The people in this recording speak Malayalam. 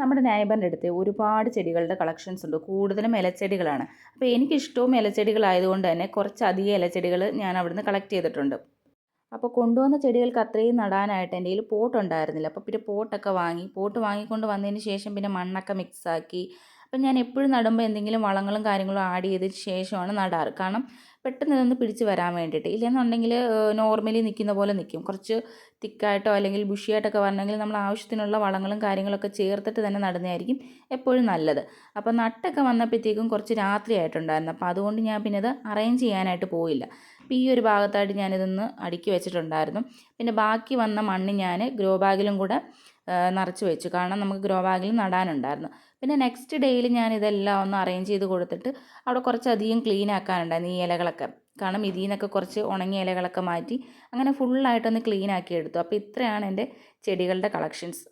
നമ്മുടെ നൈബറിൻ്റെ അടുത്ത് ഒരുപാട് ചെടികളുടെ കളക്ഷൻസ് ഉണ്ട്. കൂടുതലും ഇലച്ചെടികളാണ്. അപ്പോൾ എനിക്കിഷ്ടവും ഇലച്ചെടികളായതുകൊണ്ട് തന്നെ കുറച്ചധികം ഇലച്ചെടികൾ ഞാൻ അവിടുന്ന് കളക്ട് ചെയ്തിട്ടുണ്ട്. അപ്പോൾ കൊണ്ടുവന്ന ചെടികൾക്ക് അത്രയും നടാനായിട്ട് എൻ്റെ കയ്യിൽ പോട്ട് ഉണ്ടായിരുന്നില്ല. അപ്പോൾ പിന്നെ പോട്ടൊക്കെ വാങ്ങി. പോട്ട് വാങ്ങിക്കൊണ്ട് വന്നതിന് ശേഷം പിന്നെ മണ്ണൊക്കെ മിക്സാക്കി. അപ്പം ഞാൻ എപ്പോഴും നടുമ്പോൾ എന്തെങ്കിലും വളങ്ങളും കാര്യങ്ങളും ആഡ് ചെയ്തതിന് ശേഷമാണ് നടാറ്. കാരണം പെട്ടെന്ന് ഇതൊന്ന് പിടിച്ച് വരാൻ വേണ്ടിയിട്ട്. ഇല്ലെന്നുണ്ടെങ്കിൽ നോർമലി നിൽക്കുന്ന പോലെ നിൽക്കും. കുറച്ച് തിക്കായിട്ടോ അല്ലെങ്കിൽ ബുഷിയായിട്ടൊക്കെ വരണമെങ്കിൽ നമ്മൾ ആവശ്യത്തിനുള്ള വളങ്ങളും കാര്യങ്ങളൊക്കെ ചേർത്തിട്ട് തന്നെ നടുന്നതായിരിക്കും എപ്പോഴും നല്ലത്. അപ്പോൾ നട്ടൊക്കെ വന്നപ്പോഴത്തേക്കും കുറച്ച് രാത്രി ആയിട്ടുണ്ടായിരുന്നു. അപ്പോൾ അതുകൊണ്ട് ഞാൻ പിന്നെ ഇത് അറേഞ്ച് ചെയ്യാനായിട്ട് പോയില്ല. അപ്പോൾ ഈ ഒരു ഭാഗത്തായിട്ട് ഞാനിതൊന്ന് അടുക്കി വെച്ചിട്ടുണ്ടായിരുന്നു. പിന്നെ ബാക്കി വന്ന മണ്ണ് ഞാൻ ഗ്രോ ബാഗിലും കൂടെ നിറച്ച് വെച്ചു. കാരണം നമുക്ക് ഗ്രോ ബാഗിൽ നടാനുണ്ടായിരുന്നു. പിന്നെ നെക്സ്റ്റ് ഡേയിൽ ഞാൻ ഇതെല്ലാം ഒന്ന് അറേഞ്ച് ചെയ്ത് കൊടുത്തിട്ട് അവിടെ കുറച്ചധികം ക്ലീൻ ആക്കാനുണ്ടായിരുന്നു ഈ ഇലകളൊക്കെ. കാരണം ഇതിൽ നിന്നൊക്കെ കുറച്ച് ഉണങ്ങിയ ഇലകളൊക്കെ മാറ്റി അങ്ങനെ ഫുള്ളായിട്ടൊന്ന് ക്ലീൻ ആക്കി എടുത്തു. അപ്പോൾ ഇത്രയാണ് എൻ്റെ ചെടികളുടെ കളക്ഷൻസ്.